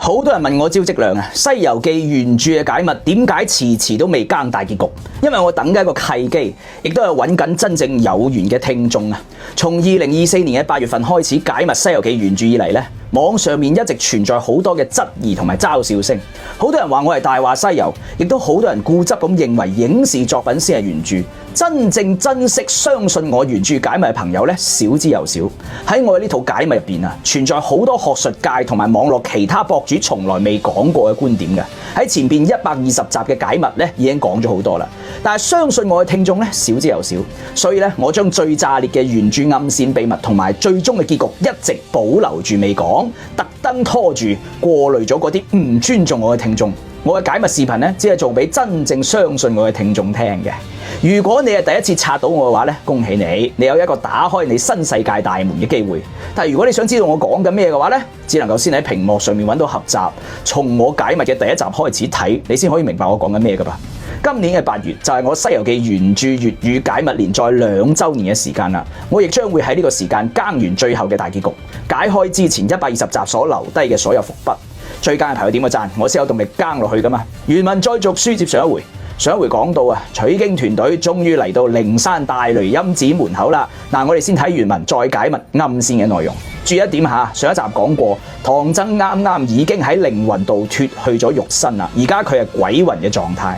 好多人問我招積良啊，《西遊記》原著嘅解密點解遲遲都未更大結局？因為我等緊一個契機，亦都係揾緊真正有緣嘅聽眾啊！從2024年嘅8月份開始解密《西遊記》原著以嚟咧，網上面一直存在好多嘅質疑同埋嘲笑聲，好多人話我係大話西遊，亦都好多人固執咁認為影視作品先係原著。真正珍惜相信我原著解密嘅朋友咧，少之又少。喺我呢套解密入邊啊，存在好多學術界同埋網絡其他博主從來未講過嘅觀點嘅。喺前邊120集嘅解密咧，已經講咗好多啦。但係相信我嘅聽眾咧，少之又少。所以咧，我將最炸裂嘅原著暗線秘密同埋最終嘅結局一直保留住未講，特登拖住過濾咗嗰啲唔尊重我嘅聽眾。我嘅解密視頻咧，只係做俾真正相信我嘅聽眾聽嘅。如果你係第一次刷到我嘅話咧，恭喜你，你有一個打開你新世界大門嘅機會。但係如果你想知道我講緊咩嘅話咧，只能夠先喺屏幕上面揾到合集，從我解密嘅第一集開始睇，你先可以明白我講緊咩㗎噃。今年嘅8月就係我《西遊記》原著粵語解密連載2週年嘅時間啦，我亦將會喺呢個時間更完最後嘅大結局，解開之前120集所留低嘅所有伏筆。最佳嘅朋友點個讚，我先有動力更落去噶嘛。原文再續，書接上一回。上一回講到啊，取經團隊終於嚟到靈山大雷音寺門口啦。嗱，我哋先睇原文再解密暗線嘅內容。注意一點下，上一集講過，唐僧啱啱已經喺靈魂度脫去咗肉身啦，而家佢係鬼魂嘅狀態。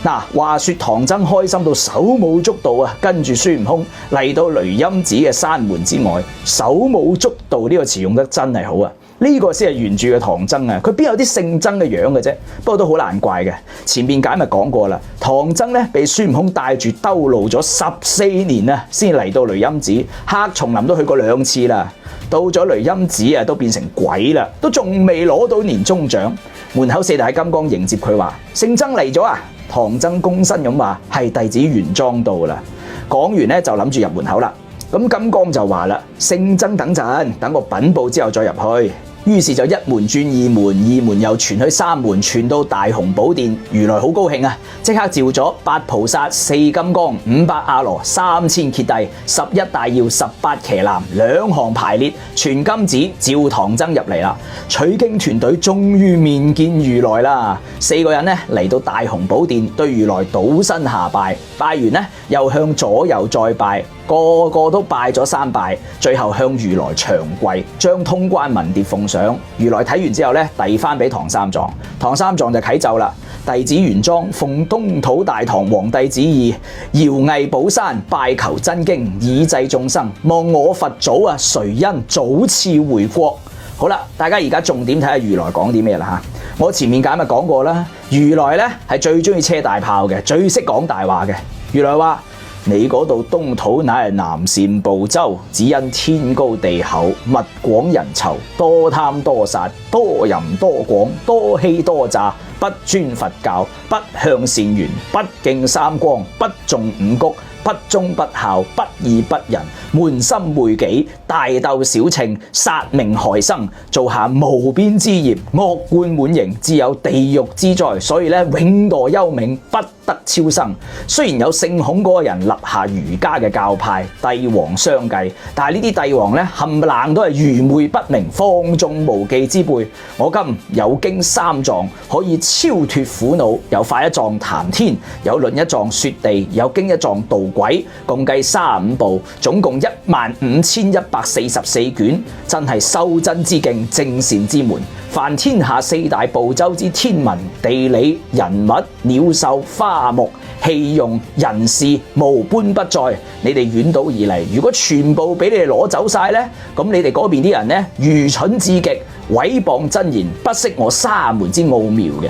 嗱，話說唐僧開心到手舞足蹈啊，跟住孫悟空嚟到雷音寺嘅山門之外，手舞足蹈呢個詞用得真係好啊！呢個先係原著嘅唐僧啊，佢邊有啲聖僧嘅樣嘅啫？不過都好難怪嘅。前面解密講過啦，唐僧咧被孫悟空帶住兜路咗14年啊，先嚟到雷音寺。黑叢林都去過2次啦，到咗雷音寺啊，都變成鬼啦，都仲未攞到年終獎。門口4大金剛迎接佢話：聖僧嚟咗啊！唐僧躬身咁話：係弟子玄奘到啦。講完咧就諗住入門口啦。咁金剛就話啦：聖僧等陣，等我稟報之後再入去。於是就1門轉2門，2門又傳去3門，傳到大雄寶殿。如來好高興啊，即刻召咗8菩薩、4金剛、500阿羅、3000揭諦、11大妖、18騎男，2行排列，全金子召唐僧入嚟啦。取經團隊終於面見如來啦！4個人咧嚟到大雄寶殿，對如來倒身下拜，拜完咧又向左右再拜。個個都拜咗3拜，最後向如來長跪，將通關文牒奉上。如來睇完之後咧，遞翻俾唐三藏，唐三藏就啟奏啦：弟子玄奘奉東土大唐皇帝旨意，遙藝寶山，拜求真經，以濟眾生。望我佛祖啊，垂恩早次回國。好啦，大家而家重點睇下如來講啲咩啦吓。我前面解密講過啦，如來咧係最中意車大炮嘅，最識講大話嘅。如來話：你嗰度東土乃係南贍部洲，只因天高地厚，物廣人稠，多貪多殺，多淫多廣，多欺多詐，不尊佛教，不向善緣，不敬三光，不重五穀，不忠不孝，不義不仁，悶心昧己，大鬥小稱，殺命害生，做下無邊之業，惡貫滿盈，自有地獄之災。所以咧，永墮幽冥，不得超生。雖然有聖孔嗰個人立下儒家嘅教派，帝王相繼，但係呢啲帝王咧冚唪唥都係愚昧不明、放縱無忌之輩。我今有經3藏，可以超脫苦惱，有法1藏談天，有論1藏說地，有經1藏度鬼，共計35部，總共15144卷，真係修真之境，正善之門。凡天下4大部洲之天文、地理、人物、鳥獸、花木、器用、人事，無般不在。你哋遠道而嚟，如果全部俾你哋攞走晒咧，咁你哋嗰邊啲人咧愚蠢至極，毀謗真言，不識我沙門之奧妙嘅。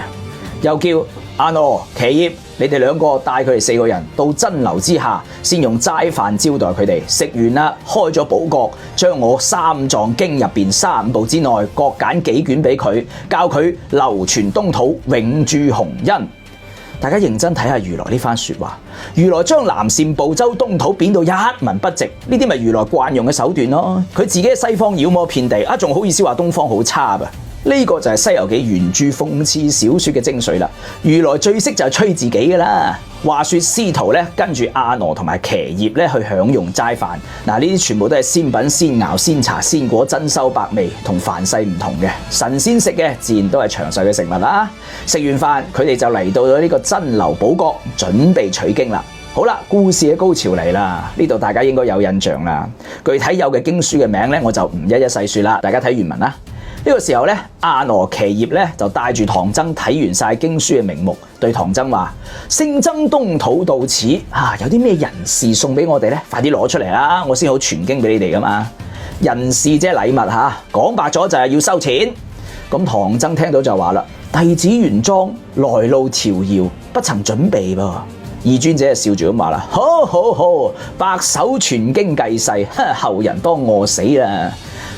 又叫阿羅、祇葉，你哋2個帶佢哋4個人到真樓之下，先用齋飯招待佢哋。食完啦，開咗寶閣，將我3藏經入邊35部之內各揀幾卷俾佢，教佢流傳東土，永駐洪恩。大家認真睇下如來呢番說話，如來將南贍部洲東土貶到一文不值，呢啲咪如來慣用嘅手段咯。佢自己喺西方妖魔遍地，仲好意思話東方好差噃。呢個就係《西遊記》原著諷刺小說嘅精髓啦。如來最識就係吹自己噶啦。話說師徒咧跟住阿羅同埋騎業咧去享用齋飯，嗱，呢啲全部都係仙品、仙肴、仙茶、仙果，珍饈百味，同凡世唔同嘅。神仙食嘅自然都係長壽嘅食物啦。食完飯，佢哋就嚟到咗呢個真流寶閣，準備取經啦。好啦，故事嘅高潮嚟啦，呢度大家應該有印象啦。具體有嘅經書嘅名咧，我就唔一一細說啦，大家睇原文啦。呢個時候咧，阿羅騎業咧就帶住唐僧睇完晒經書嘅名目，對唐僧話：聖僧東土到此，有啲咩人事送俾我哋咧？快啲攞出嚟啦，我先好傳經俾你哋噶嘛。人事即係禮物吓，講白咗就係要收錢。咁唐僧聽到就話啦：弟子玄奘來路遙遙，不曾準備噃。二尊者就笑住咁話啦：好好好，白手傳經濟世，後人當餓死啦。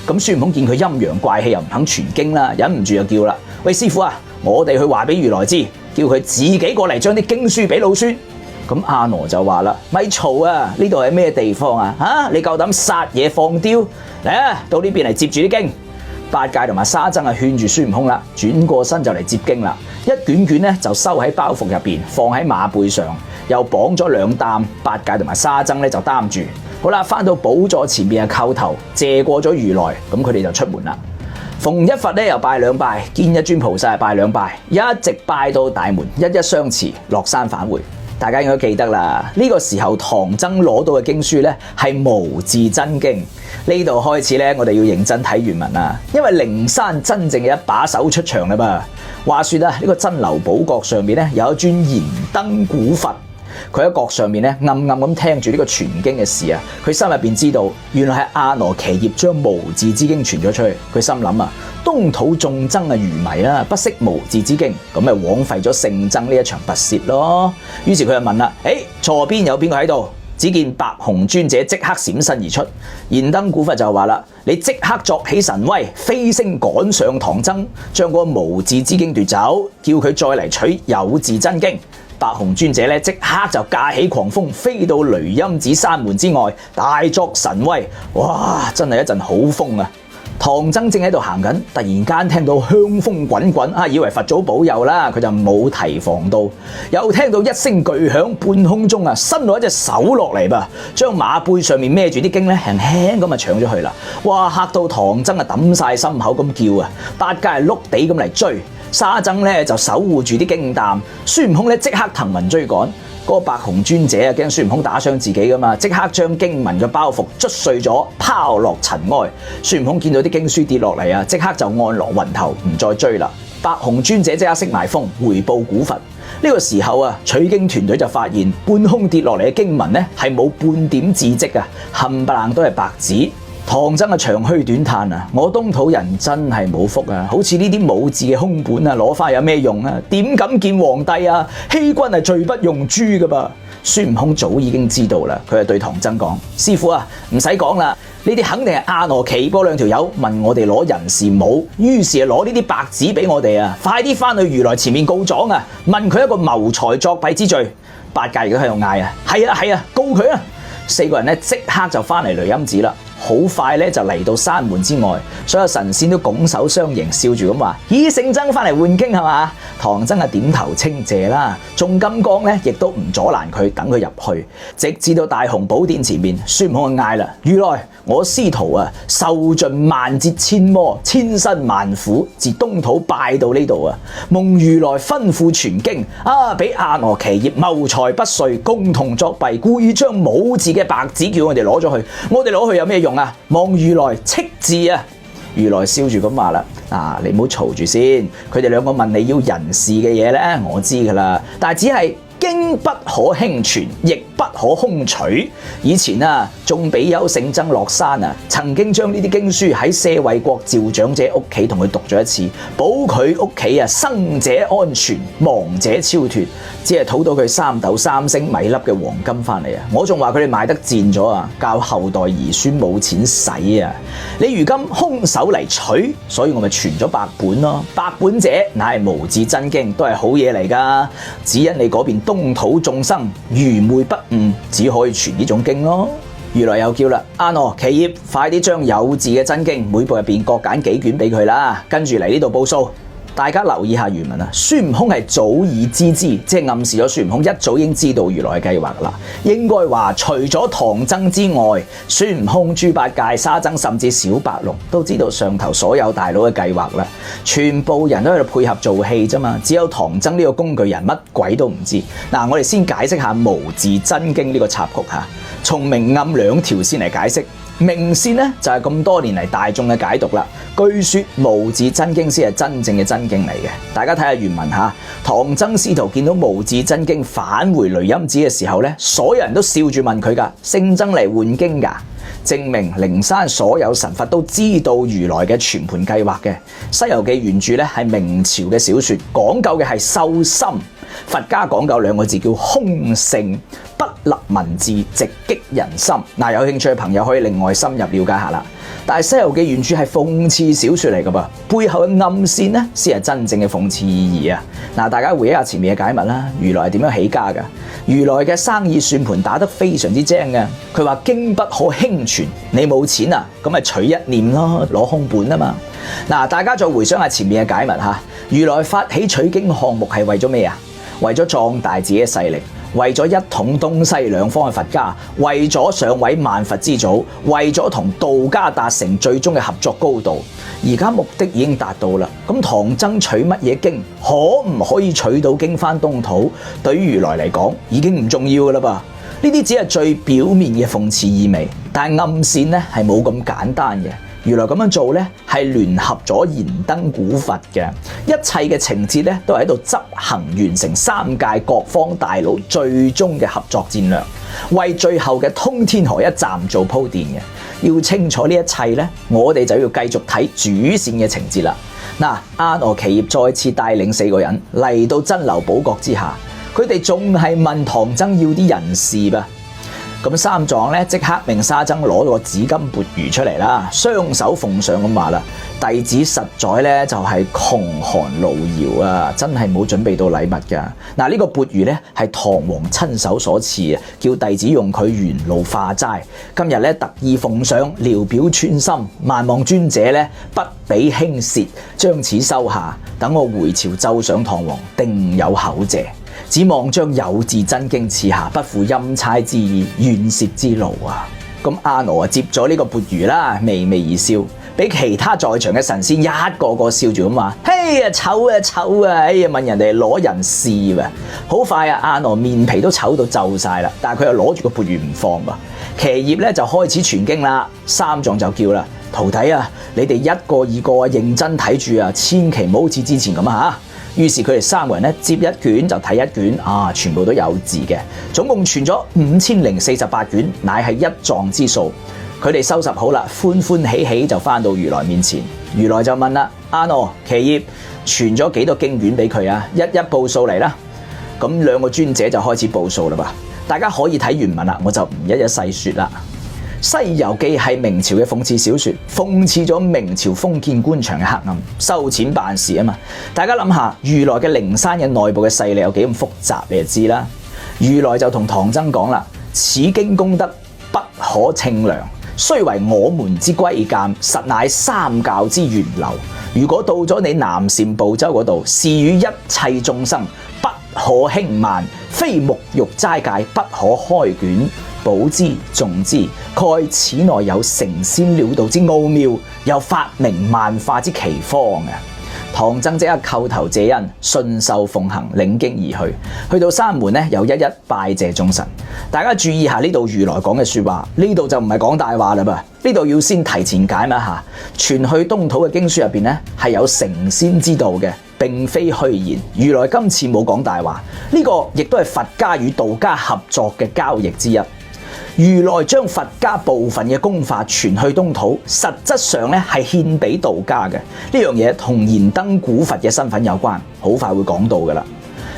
咁孫悟空見佢陰陽怪氣又唔肯傳經啦，忍唔住就叫啦：喂，師傅啊，我哋去話俾如來知，叫佢自己過嚟將啲經書俾老孫。咁阿羅就話啦：咪嘈啊，呢度係咩地方啊？你夠膽殺嘢放刁？嚟啊，到呢邊嚟接住啲經。八戒同埋沙僧勸住孫悟空啦，轉過身就嚟接經啦，一卷卷咧就收喺包袱入邊，放喺馬背上，又綁咗兩擔，八戒同埋沙僧咧就擔住。好啦，翻到寶座前面叩頭，謝過咗如來，咁佢哋就出門啦。逢一佛咧又拜兩拜，見一尊菩薩又拜兩拜，一直拜到大門，一一相辭，落山返回。大家應該記得啦，呢個時候唐僧攞到嘅經書咧係無字真經。呢度開始咧，我哋要認真睇原文啦，因為靈山真正嘅一把手出場啦噃。話說啊，呢個真流寶閣上面咧有一尊燃燈古佛。佢喺閣上面咧暗暗咁聽住呢個傳經嘅事啊，佢心入邊知道原來係阿羅騎業將無字之經傳咗出去。佢心諗啊，東土眾僧愚迷啦，不識無字之經，咁咪枉費咗聖僧呢一場拔舌咯。於是佢就問啦：座邊有邊個喺度？只見白虹尊者即刻閃身而出，燃燈古佛就話啦：你即刻作起神威，飛升趕上唐僧，將嗰個無字之經奪走，叫佢再嚟取有字真經。白虹尊者咧即刻就駕起狂風，飛到雷音寺山門之外，大作神威。哇！真係一陣好風啊！唐僧正喺度行緊，突然間聽到香風滾滾，以為佛祖保佑啦，佢就冇提防到，又聽到一聲巨響，半空中伸落一隻手落嚟噃，將馬背上面孭住啲經咧輕輕咁搶咗去啦！哇！嚇到唐僧揼晒心口咁叫啊！八戒碌地咁嚟追。沙僧咧就守護住啲經擔，孫悟空咧即刻騰雲追趕。嗰個白虹尊者驚孫悟空打傷自己噶嘛，即刻將經文嘅包袱捽碎咗，拋落塵埃。孫悟空見到啲經書跌落嚟啊，即刻就按落雲頭，唔再追啦。白虹尊者即刻熄埋風，回報古佛。呢個時候啊，取經團隊就發現半空跌落嚟嘅經文咧係冇半點字跡啊，冚唪唥都係白紙。唐僧長吁短嘆啊！我東土人真係冇福啊！好似呢啲冇字嘅空本啊，攞翻有咩用啊？點敢見皇帝啊？欺君係罪不容誅噶噃！孫悟空早已經知道啦，佢就對唐僧講：師傅啊，唔使講啦，呢啲肯定係阿羅騎嗰兩條友問我哋攞人事母，於是攞呢啲白紙俾我哋啊！快啲翻去如來前面告狀啊！問佢一個謀財作弊之罪。八戒而家喺度嗌啊！係啊，告佢啊！四個人咧即刻就翻嚟雷音寺啦。好快咧就嚟到山門之外，所有神仙都拱手相迎，笑住咁話：咦，聖僧翻嚟換經係嘛？唐僧啊點頭稱謝啦，眾金剛咧亦都唔阻攔佢，等佢入去，直至到大雄寶殿前面，孫悟空就嗌啦：如來，我師徒啊，受盡萬劫千魔，千辛萬苦，自東土拜到呢度啊，蒙如來吩咐傳經啊，俾阿羅騎業謀財不遂，共同作弊，故意將冇字嘅白紙叫我哋攞咗去，我哋攞去有咩用啊？望如來斥字啊！如來笑住咁話啦：你唔好嘈住先，佢哋兩個問你要人事嘅嘢咧，我知噶啦，但係只係經不可輕傳，亦不可空取。以前啊，眾比丘聖僧落山啊，曾經將呢啲經書喺舍衛國趙長者屋企同佢讀咗一次，保佢屋企啊生者安全，亡者超脫，只係討到佢3斗3星米粒嘅黃金翻嚟啊！我仲話佢哋賣得賤咗啊，教後代兒孫冇錢使啊！你如今空手嚟取，所以我咪傳咗白本咯。白本者乃係無字真經，都係好嘢嚟噶，只因你嗰邊東土眾生愚昧不悟，只可以傳呢種經咯。如來又叫啦，企業快啲將有字嘅真經每部入邊各揀幾卷俾佢啦，跟住嚟呢度報數。大家留意下原文啊，孫悟空係早已知之，即係暗示咗孫悟空一早已經知道如來嘅計劃啦。應該話除咗唐僧之外，孫悟空、豬八戒、沙僧甚至小白龍都知道上頭所有大佬嘅計劃啦。全部人都喺度配合做戲啫嘛，只有唐僧呢個工具人乜鬼都唔知。嗱，我哋先解釋下無字真經呢個插曲嚇，從明暗兩條線嚟解釋。明線呢，就係咁多年嚟大眾嘅解讀啦。據說無字真經先係真正嘅真經嚟嘅。大家睇下原文嚇，唐僧師徒見到無字真經返回雷音寺嘅時候呢，所有人都笑住問佢㗎：聖僧嚟換經㗎？證明靈山所有神佛都知道如來嘅全盤計劃嘅。《西遊記》原著呢係明朝嘅小說，講究嘅係修心。佛家講究兩個字叫空性，不立文字，直擊人心。有興趣嘅朋友可以另外深入了解下啦。但係《西遊記》原著係諷刺小說嚟㗎噃，背後嘅暗線呢先係真正嘅諷刺意義啊！大家回憶下前面嘅解密啦。如來係點樣起家㗎？如來嘅生意算盤打得非常之精嘅。佢話經不可輕傳，你冇錢啊，咁咪取一念咯，攞空本啊嘛。大家再回想下前面嘅解密嚇，如來發起取經項目係為咗咩啊？為咗壯大自己嘅勢力，為咗一統東西兩方嘅佛家，為咗上位萬佛之祖，為咗同道家達成最終嘅合作高度。而家目的已經達到啦，咁唐僧取乜嘢經，可唔可以取到經返東土，對於如來嚟講已經唔重要㗎啦噃。呢啲只係最表面嘅諷刺意味，但係暗線呢係冇咁簡單嘅。如來咁樣做呢，係聯合咗燃燈古佛嘅一切嘅情節呢，都係喺度執行完成三界各方大佬最終嘅合作戰略，為最後嘅通天河一站做鋪墊嘅。要清楚呢一切呢，我哋就要繼續睇主線嘅情節啦。阿羅奇業再次帶領4個人嚟到真流寶閣之下，佢哋仲係問唐僧要啲人事噃。咁三藏咧即刻命沙僧攞個紫金缽盂出嚟啦，雙手奉上咁話啦：弟子實在咧就係窮寒勞搖啊，真係冇準備到禮物㗎。呢個缽盂咧係唐王親手所賜啊，叫弟子用佢沿路化齋。今日咧特意奉上，聊表寸心，萬望尊者咧不俾輕褻，將此收下。等我回朝奏上唐王，定有口謝。只望將有字真經賜下，不負欽差之意，遠涉之勞啊！咁阿羅接咗呢個缽盂啦，微微而笑，俾其他在場嘅神仙一個個笑住咁話：嘿呀，醜啊醜啊！哎呀，問人哋攞人事喎！好快啊，阿羅面皮都醜到皺晒啦，但係佢又攞住個缽盂唔放噃。騎業咧就開始傳經啦，三藏就叫啦：徒弟啊，你哋一個二個啊認真睇住啊，千祈唔好似之前咁啊！於是佢哋3個人咧接一卷就睇一卷啊，全部都有字嘅，總共傳咗5048卷，乃係一藏之數。佢哋收拾好啦，歡歡喜喜就返到如來面前。如來就問啦：阿羅奇業傳咗幾多經卷俾佢啊？一一報數嚟啦。咁2個尊者就開始報數啦噃。大家可以睇原文啦，我就唔一一細說啦。《西遊記》係明朝嘅諷刺小說，諷刺咗明朝封建官場嘅黑暗，收錢辦事啊嘛。大家諗下，如來嘅靈山嘅內部嘅勢力有幾咁複雜，你就知啦。如來就同唐僧講啦：此經功德不可稱量，雖為我們之歸鑑，實乃三教之源流。如果到咗你南贍部洲嗰度，是與一切眾生不可輕慢，非沐浴齋戒不可開卷。保之重之，蓋此內有成仙了道之奧妙，有發明萬化之奇方嘅。唐僧即刻叩頭謝恩，順受奉行，領經而去。去到山門咧，又一一拜謝眾神。大家注意下呢度如來講嘅說話，呢度就唔係講大話啦噃。呢度要先提前解密一下，傳去東土嘅經書入邊咧係有成仙之道嘅，並非虛言。如來今次冇講大話，呢個亦都係佛家與道家合作嘅交易之一。如來將佛家部分嘅功法傳去東土，實質上咧係獻俾道家嘅。呢樣嘢同燃燈古佛嘅身份有關，好快會講到噶啦。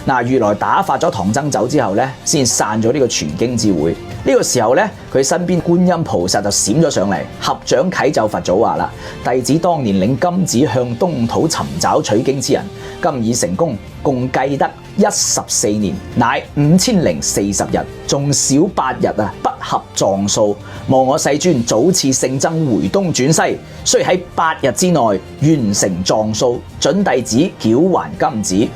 嗱，如來打發咗唐僧走之後咧，先散咗呢個傳經之會。呢個時候咧，佢身邊觀音菩薩就閃咗上嚟，合掌啟奏佛祖話啦：弟子當年領金子向東土尋找取經之人，今已成功，共計得14年，乃5040日，仲少8日啊，不合藏數。望我世尊早賜聖僧回東轉西，須喺8日之內完成藏數，准弟子繳還金子。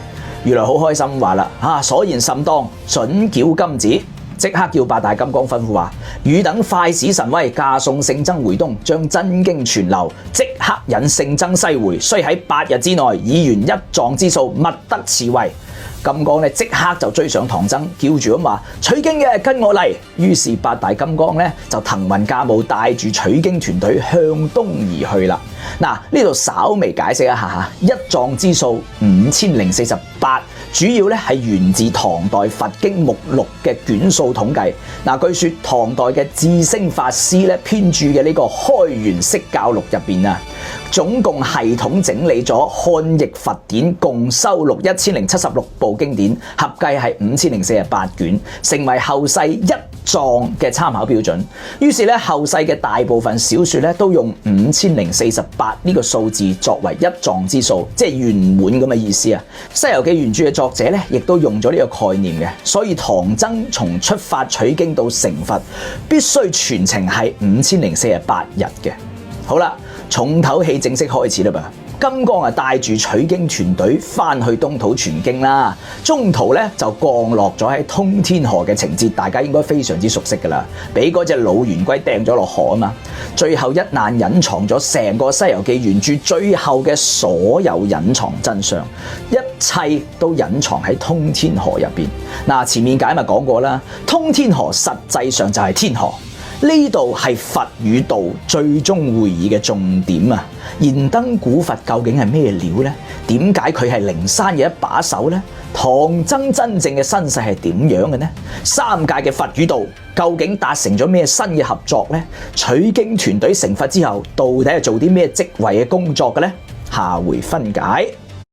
如來好開心話啦：所言甚當，准繳金子。即刻叫八大金剛吩咐話：汝等快使神威，駕送聖僧回東，將真經傳流，即刻引聖僧西回，須喺8日之內已完一藏之數，勿得遲違。金剛咧即刻就追上唐僧，叫住咁話：取經嘅跟我嚟。於是八大金剛咧就騰雲駕霧，帶住取經團隊向東而去啦。嗱，呢度稍微解釋一下一藏之數5048，主要咧係源自唐代佛經目錄嘅卷數統計。嗱，據說唐代嘅智星法師咧編著嘅呢個《開元釋教錄》入邊啊，總共系統整理咗漢譯佛典，共收錄1076部經典，合計係5048卷，成為後世一藏嘅參考標準。於是咧，後世嘅大部分小說咧都用5048呢個數字作為一藏之數，即係圓滿咁嘅意思啊。《西遊記》原著嘅作者咧，亦都用咗呢個概念嘅，所以唐僧從出發取經到成佛，必須全程係5048日嘅。好啦，重頭戲正式開始啦噃。金剛啊帶住取經團隊翻去東土傳經啦，中途咧就降落咗喺通天河嘅情節，大家應該非常之熟悉噶啦，俾嗰隻老圓龜掟咗落河啊嘛。最後一難隱藏咗成個《西遊記》原著最後嘅所有隱藏真相，一切都隱藏喺通天河入邊。嗱，前面解密講過啦，通天河實際上就係天河。呢度係佛與道最終會議嘅重點啊！燃燈古佛究竟係咩料呢？點解佢係靈山嘅一把手呢？唐僧真正嘅身世係點樣嘅呢？三界嘅佛與道究竟達成咗咩新嘅合作呢？取經團隊成佛之後，到底係做啲咩職位嘅工作嘅呢？下回分解。